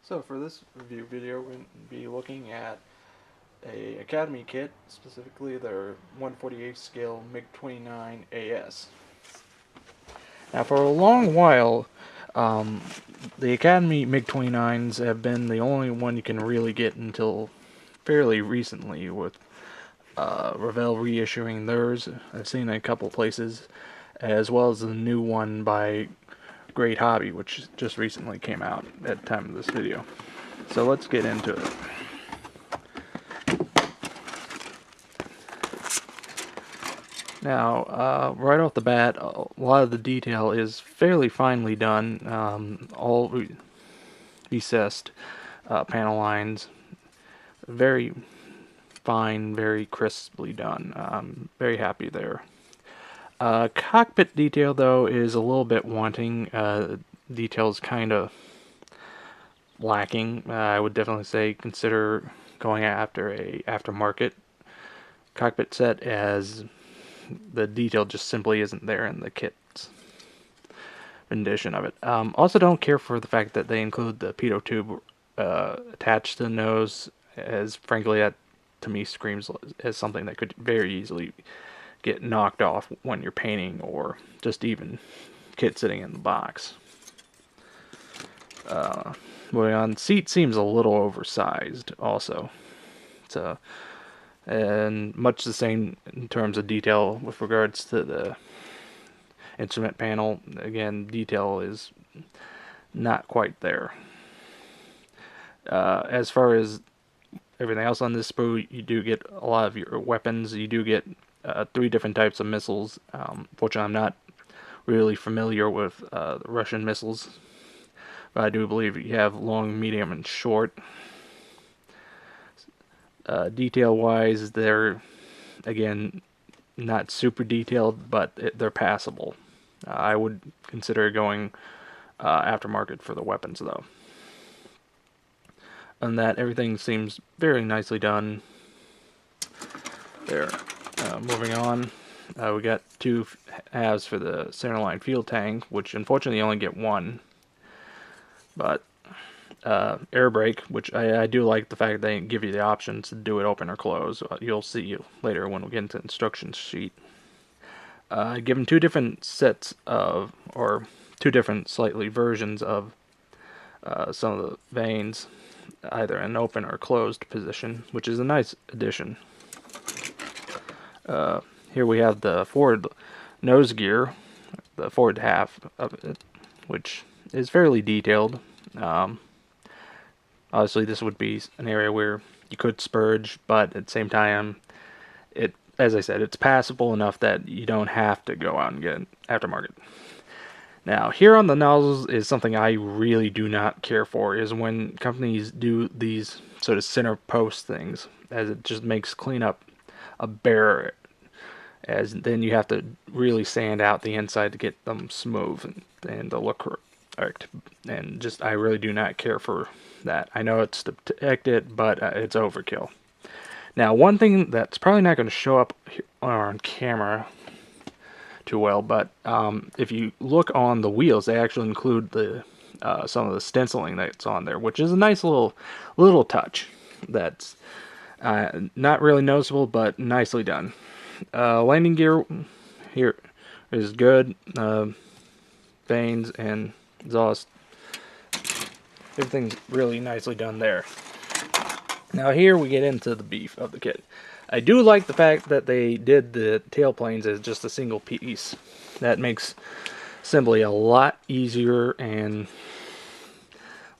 So for this review video, we're going to be looking at a Academy kit, specifically their 1/48 scale Mig-29AS. Now for a long while, the Academy MiG-29s have been the only one you can really get until fairly recently, with Revell reissuing theirs. I've seen it a couple places, as well as the new one by Great Hobby, which just recently came out at the time of this video. So let's get into it. Now, right off the bat, a lot of the detail is fairly finely done. All recessed panel lines, very fine, very crisply done. Very happy there. Cockpit detail, though, is a little bit wanting. Detail's kind of lacking. I would definitely say consider going after a aftermarket cockpit set, as the detail just simply isn't there in the kit's rendition of it. Also don't care for the fact that they include the pitot tube attached to the nose, as frankly that to me screams as something that could very easily get knocked off when you're painting, or just even kit sitting in the box. Moving on, seat seems a little oversized also. And much the same in terms of detail with regards to the instrument panel. Again, detail is not quite there. As far as everything else on this sprue, you do get a lot of your weapons. You do get 3 different types of missiles. Fortunately, I'm not really familiar with the Russian missiles, but I do believe you have long, medium, and short. Detail-wise, they're, again, not super detailed, but they're passable. I would consider going aftermarket for the weapons, though. And that everything seems very nicely done there. Moving on, we got 2 halves for the centerline fuel tank, which unfortunately you only get 1. But air brake, which I do like the fact that they give you the option to do it open or close. You'll see later when we get into the instruction sheet. Given 2 different sets of, or 2 different slightly versions of some of the vanes, either in open or closed position, which is a nice addition. Here we have the forward nose gear, the forward half of it, which is fairly detailed. Obviously, this would be an area where you could spurge, but at the same time, as I said, it's passable enough that you don't have to go out and get an aftermarket. Now, here on the nozzles is something I really do not care for, is when companies do these sort of center post things, as it just makes cleanup a bear, as then you have to really sand out the inside to get them smooth and to look correct. And just, I really do not care for that. I know it's to protect it, but it's overkill. Now, one thing that's probably not going to show up on camera too well, but if you look on the wheels, they actually include the some of the stenciling that's on there, which is a nice little touch that's not really noticeable, but nicely done. Landing gear here is good. Vanes and exhaust, everything's really nicely done there. Now here we get into the beef of the kit. I do like the fact that they did the tailplanes as just a single piece. That makes assembly a lot easier and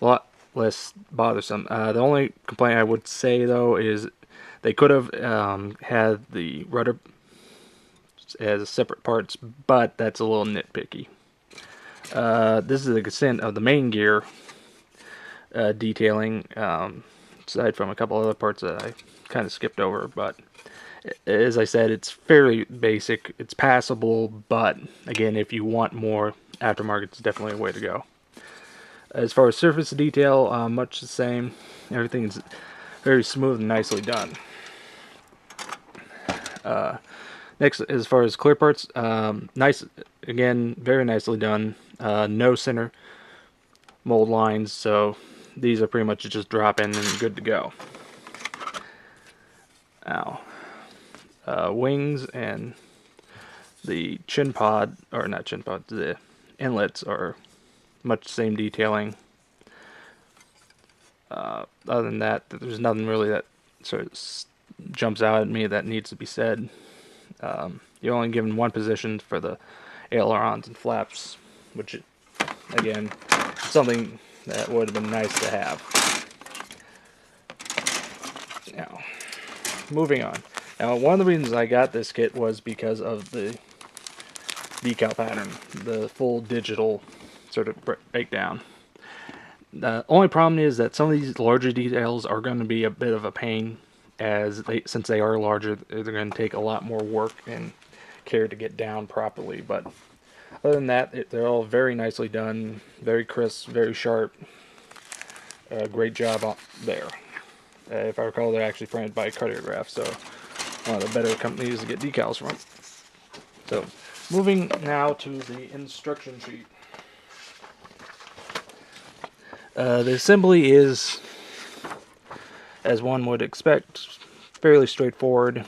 a lot less bothersome. The only complaint I would say, though, is they could have had the rudder as separate parts, but that's a little nitpicky. This is the extent of the main gear detailing, aside from a couple other parts that I kind of skipped over, but as I said, it's fairly basic. It's passable, but again, if you want more aftermarket, it's definitely a way to go. As far as surface detail, much the same. Everything's very smooth and nicely done. Next, as far as clear parts, nice, again, very nicely done. No center mold lines, so these are pretty much just drop in and good to go. Now, wings and the chin pod, or not chin pod, the inlets are much the same detailing. Other than that, there's nothing really that sort of jumps out at me that needs to be said. You're only given one position for the ailerons and flaps, which, again, is something that would have been nice to have. Now, moving on. Now, one of the reasons I got this kit was because of the decal pattern, the full digital sort of breakdown. The only problem is that some of these larger details are going to be a bit of a pain, since they are larger, they're going to take a lot more work and care to get down properly. But other than that, they're all very nicely done, very crisp, very sharp. Great job there. If I recall, they're actually printed by Cartograph, so one of the better companies to get decals from. So, moving now to the instruction sheet. The assembly is, as one would expect, fairly straightforward.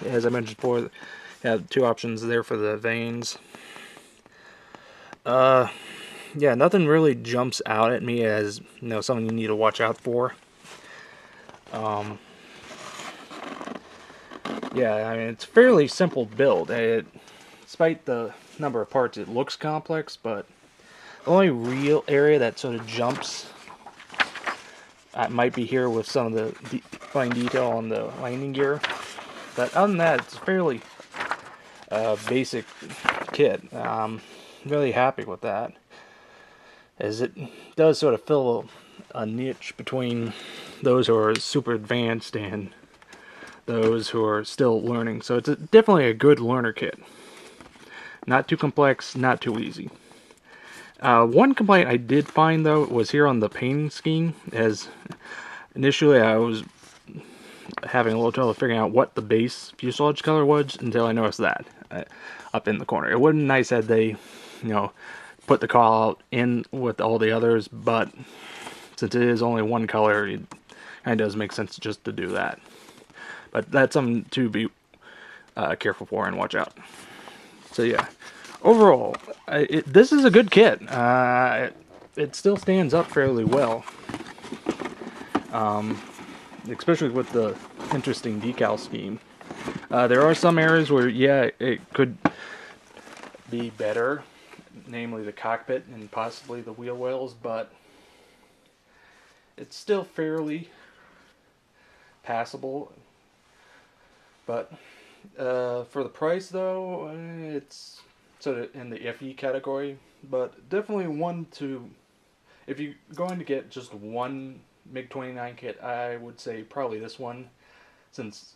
As I mentioned before, you have two options there for the vanes. Yeah, nothing really jumps out at me as, something you need to watch out for. Yeah, I mean, it's a fairly simple build. Despite the number of parts, it looks complex, but the only real area that sort of jumps might be here with some of the fine detail on the landing gear. But other than that, it's a fairly basic kit. I'm really happy with that, as it does sort of fill a niche between those who are super advanced and those who are still learning. So it's definitely a good learner kit. Not too complex, not too easy. One complaint I did find, though, was here on the painting scheme, as initially I was having a little trouble figuring out what the base fuselage color was until I noticed that up in the corner. It would have been nice had they, put the call out in with all the others, but since it is only one color, it kind of does make sense just to do that. But that's something to be careful for and watch out. So yeah, overall, this is a good kit. It still stands up fairly well, especially with the interesting decal scheme. There are some areas where, yeah, it could be better, namely the cockpit and possibly the wheel wells, but it's still fairly passable. But for the price, though, it's sort of in the iffy category. But definitely if you're going to get just one Mig-29 kit, I would say probably this one, since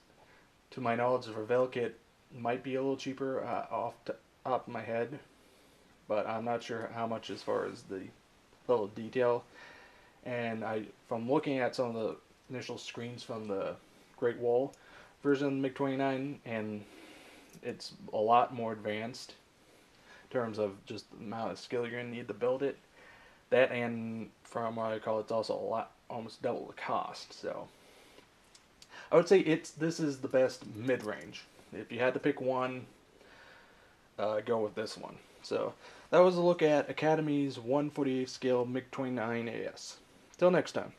to my knowledge the Revell kit might be a little cheaper off the top of my head, but I'm not sure how much as far as the little detail. And from looking at some of the initial screens from the Great Wall version of the Mig-29, and it's a lot more advanced in terms of just the amount of skill you're going to need to build it. That, and from what I recall, it's also almost double the cost. So I would say this is the best mid-range. If you had to pick one, go with this one. So that was a look at Academy's 1/48 scale Mig-29AS. Till next time.